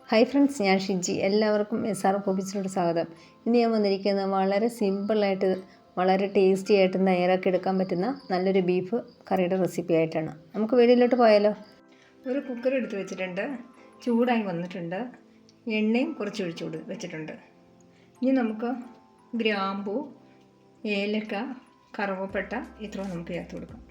Hi friends, ഞാൻ ഷിജി. എല്ലാവർക്കും SR ഹോബീസിലോട്ട് സ്വാഗതം. ഇന്ന് ഞാൻ വന്നിരിക്കുന്നത് വളരെ സിമ്പിളായിട്ട് വളരെ ടേസ്റ്റി ആയിട്ട് തയ്യാറാക്കി എടുക്കാൻ പറ്റുന്ന നല്ലൊരു ബീഫ് കറിയുടെ റെസിപ്പി ആയിട്ടാണ്. നമുക്ക് വീഡിയോയിലോട്ട് പോയാലോ. ഒരു കുക്കർ എടുത്ത് വെച്ചിട്ടുണ്ട്, ചൂടായി വന്നിട്ടുണ്ട്, എണ്ണയും കുറച്ച് ഒഴിച്ച് വെച്ചിട്ടുണ്ട്. ഇനി നമുക്ക് ഗ്രാമ്പൂ, ഏലക്ക, കറുവപ്പട്ട ഇത്രയും നമുക്ക് ചേർത്ത് കൊടുക്കാം.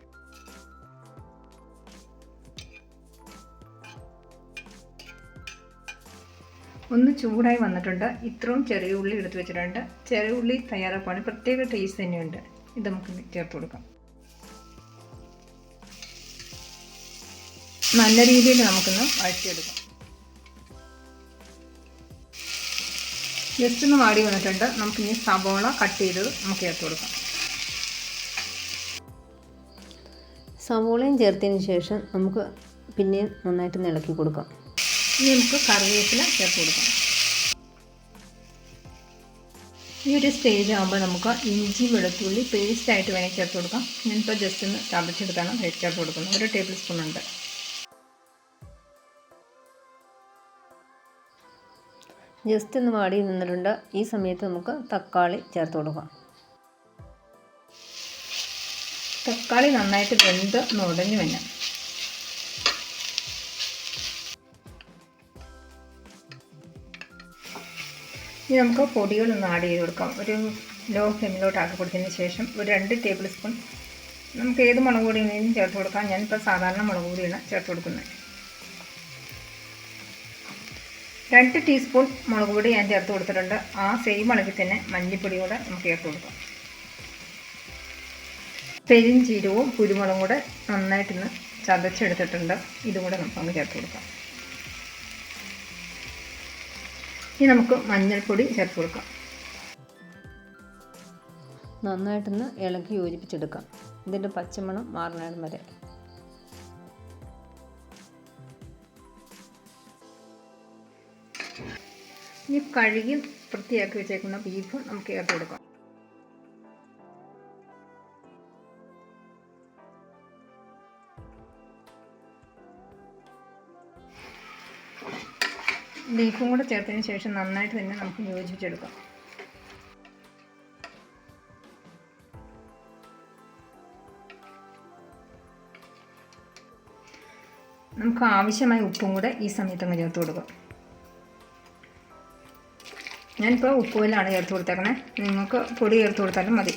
ഒന്ന് ചൂടായി വന്നിട്ടുണ്ട്. ഇത്രയും ചെറിയ ഉള്ളി എടുത്ത് വെച്ചിട്ടുണ്ട്. ചെറിയ ഉള്ളി തയ്യാറാക്കുകയാണ് പ്രത്യേക ടേസ്റ്റ് തന്നെയുണ്ട്. ഇത് നമുക്ക് ചേർത്ത് കൊടുക്കാം. നല്ല രീതിയിൽ നമുക്കൊന്ന് വഴറ്റിയെടുക്കാം. ജസ്റ്റ് ഒന്ന് വാടി വന്നിട്ടുണ്ട്. നമുക്കിനി സവോള കട്ട് ചെയ്ത് നമുക്ക് ചേർത്ത് കൊടുക്കാം. സവോളയും ചേർത്തതിന് ശേഷം നമുക്ക് പിന്നെയും നന്നായിട്ട് ഇളക്കി കൊടുക്കാം. ഇനി നമുക്ക് കറിവേപ്പില ചേർത്ത് കൊടുക്കാം. ഈ ഒരു സ്റ്റേജ് ആകുമ്പോൾ നമുക്ക് ഇഞ്ചി വെളുത്തുള്ളി പേസ്റ്റായിട്ട് വേണമെങ്കിൽ ചേർത്ത് കൊടുക്കാം. ഞാനിപ്പോൾ ജസ്റ്റ് ഒന്ന് ചതച്ചെടുത്താണ് ചേർത്ത് കൊടുക്കുന്നത്. 1 ടേബിൾ സ്പൂൺ ഉണ്ട്. ജസ്റ്റ് ഒന്ന് വാടി നിന്നിട്ടുണ്ട്. ഈ സമയത്ത് നമുക്ക് തക്കാളി ചേർത്ത് കൊടുക്കാം. തക്കാളി നന്നായിട്ട് വെന്ത് ഉടഞ്ഞു വരണം. ഇനി നമുക്ക് പൊടികളൊന്ന് ആഡ് ചെയ്ത് കൊടുക്കാം. ഒരു ലോ ഫ്ലെയിമിലോട്ട് ആക്കി കൊടുത്തതിന് ശേഷം ഒരു 2 ടേബിൾ സ്പൂൺ നമുക്ക് ഏത് മുളക് പൊടി വേണമെങ്കിലും ചേർത്ത് കൊടുക്കാം. ഞാനിപ്പോൾ സാധാരണ മുളക് പൊടിയാണ് ചേർത്ത് കൊടുക്കുന്നത്. 2 ടീസ്പൂൺ മുളക് പൊടി ഞാൻ ചേർത്ത് കൊടുത്തിട്ടുണ്ട്. ആ സെയിം അളവിൽ തന്നെ മല്ലിപ്പൊടി കൂടെ നമുക്ക് ചേർത്ത് കൊടുക്കാം. പെരിഞ്ചീരവും കുരുമുളകും കൂടെ നന്നായിട്ടൊന്ന് ചതച്ചെടുത്തിട്ടുണ്ട്. ഇതും കൂടെ നമുക്ക് ചേർത്ത് കൊടുക്കാം. ഇനി നമുക്ക് മഞ്ഞൾപ്പൊടി ചേർത്ത് കൊടുക്കാം. നന്നായിട്ടൊന്ന് ഇളക്കി യോജിപ്പിച്ചെടുക്കാം. ഇതിൻ്റെ പച്ചമണം മാറുന്നതിന് വരെ. ഇനി കഴുകി വൃത്തിയാക്കി വെച്ചേക്കുന്ന ബീഫ് നമുക്ക് ചേർത്ത് കൊടുക്കാം. ബീഫും കൂടെ ചേർത്തതിന് ശേഷം നന്നായിട്ട് തന്നെ നമുക്ക് യോജിപ്പിച്ചെടുക്കാം. നമുക്ക് ആവശ്യമായ ഉപ്പും കൂടെ ഈ സമയത്ത് അങ്ങ് ചേർത്ത് കൊടുക്കാം. ഞാനിപ്പോൾ ഉപ്പുകല്ലാണ് ചേർത്ത് കൊടുത്തേക്കണേ. നിങ്ങൾക്ക് പൊടി ചേർത്ത് കൊടുത്താലും മതി.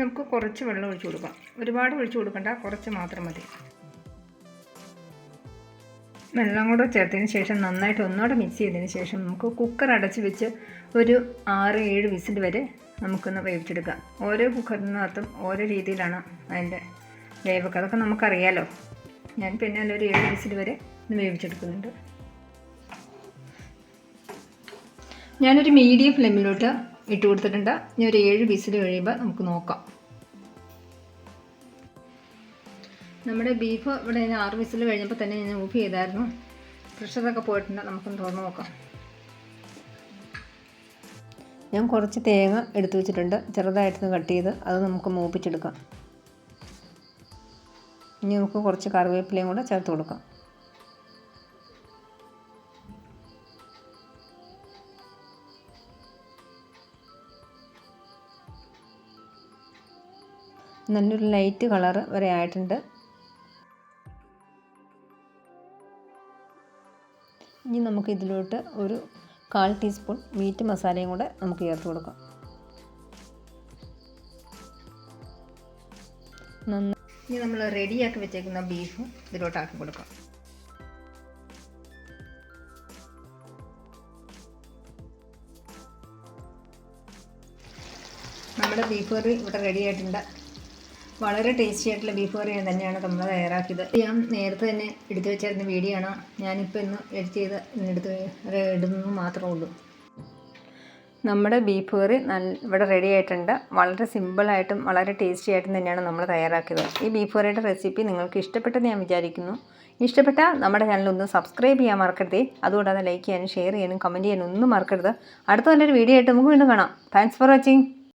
നമുക്ക് കുറച്ച് വെള്ളം ഒഴിച്ചു കൊടുക്കാം. ഒരുപാട് ഒഴിച്ചു കൊടുക്കണ്ട, കുറച്ച് മാത്രം മതി. വെള്ളം കൂടെ ചേർത്തതിന് ശേഷം നന്നായിട്ട് ഒന്നുകൂടെ മിക്സ് ചെയ്തതിന് ശേഷം നമുക്ക് കുക്കർ അടച്ച് വെച്ച് ഒരു 6-7 വിസിൽ വരെ നമുക്കൊന്ന് വേവിച്ചെടുക്കാം. ഓരോ കുക്കറിനകത്തും ഓരോ രീതിയിലാണ് അതിൻ്റെ വേവൊക്കെ. അതൊക്കെ നമുക്കറിയാലോ. ഞാൻ പിന്നെ ഒരു 7 വിസിൽ വരെ ഒന്ന് വേവിച്ചെടുക്കുന്നുണ്ട്. ഞാനൊരു മീഡിയം ഫ്ലെയിമിലോട്ട് ഇട്ട് കൊടുത്തിട്ടുണ്ട്. ഇനി ഒരു 7 വിസിൽ കഴിയുമ്പോൾ നമുക്ക് നോക്കാം. നമ്മുടെ ബീഫ് ഇവിടെ 6 വിസിൽ കഴിഞ്ഞപ്പോൾ തന്നെ ഞാൻ ഓഫ് ചെയ്തായിരുന്നു. പ്രഷറൊക്കെ പോയിട്ടുണ്ട്. നമുക്കൊന്ന് തുറന്ന് നോക്കാം. ഞാൻ കുറച്ച് തേങ്ങ എടുത്തു വെച്ചിട്ടുണ്ട്, ചെറുതായിട്ടൊന്ന് കട്ട് ചെയ്ത് അത് നമുക്ക് മൂപ്പിച്ചെടുക്കാം. ഇനി നമുക്ക് കുറച്ച് കറിവേപ്പിലയും കൂടെ ചേർത്ത് കൊടുക്കാം. നല്ലൊരു ലൈറ്റ് കളറ് വരെ ആയിട്ടുണ്ട്. ഇനി നമുക്ക് ഇതിലോട്ട് ഒരു 1/4 ടീസ്പൂൺ മീറ്റ് മസാലയും കൂടെ നമുക്ക് ചേർത്ത് കൊടുക്കാം. ഇനി നമ്മൾ റെഡിയാക്കി വെച്ചേക്കുന്ന ബീഫ് ഇതിലോട്ടാക്കി കൊടുക്കാം. നമ്മുടെ ബീഫ് കറി ഇവിടെ റെഡി ആയിട്ടുണ്ട്. വളരെ ടേസ്റ്റി ആയിട്ടുള്ള ബീഫ് കറി തന്നെയാണ് നമ്മൾ തയ്യാറാക്കിയത്. ഞാൻ നേരത്തെ തന്നെ എടുത്തു വെച്ചിരുന്ന വീഡിയോ ആണ്. ഞാനിപ്പോൾ ഇന്ന് എഡിറ്റ് ചെയ്ത് ഇടുന്നത് മാത്രമേ ഉള്ളൂ. നമ്മുടെ ബീഫ് കറി ഇവിടെ റെഡി ആയിട്ടുണ്ട്. വളരെ സിമ്പിളായിട്ടും വളരെ ടേസ്റ്റി ആയിട്ടും തന്നെയാണ് നമ്മൾ തയ്യാറാക്കിയത്. ഈ ബീഫ് കറിയുടെ റെസിപ്പി നിങ്ങൾക്ക് ഇഷ്ടപ്പെട്ടെന്ന് ഞാൻ വിചാരിക്കുന്നു. ഇഷ്ടപ്പെട്ടാൽ നമ്മുടെ ചാനൽ ഒന്ന് സബ്സ്ക്രൈബ് ചെയ്യാൻ മറക്കരുതേ. അതുകൂടാതെ ലൈക്ക് ചെയ്യാനും ഷെയർ ചെയ്യാനും കമൻറ്റ് ചെയ്യാനും ഒന്നും മറക്കരുത്. അടുത്ത നല്ലൊരു വീഡിയോ ആയിട്ട് നമുക്ക് വീണ്ടും കാണാം. Thanks for watching.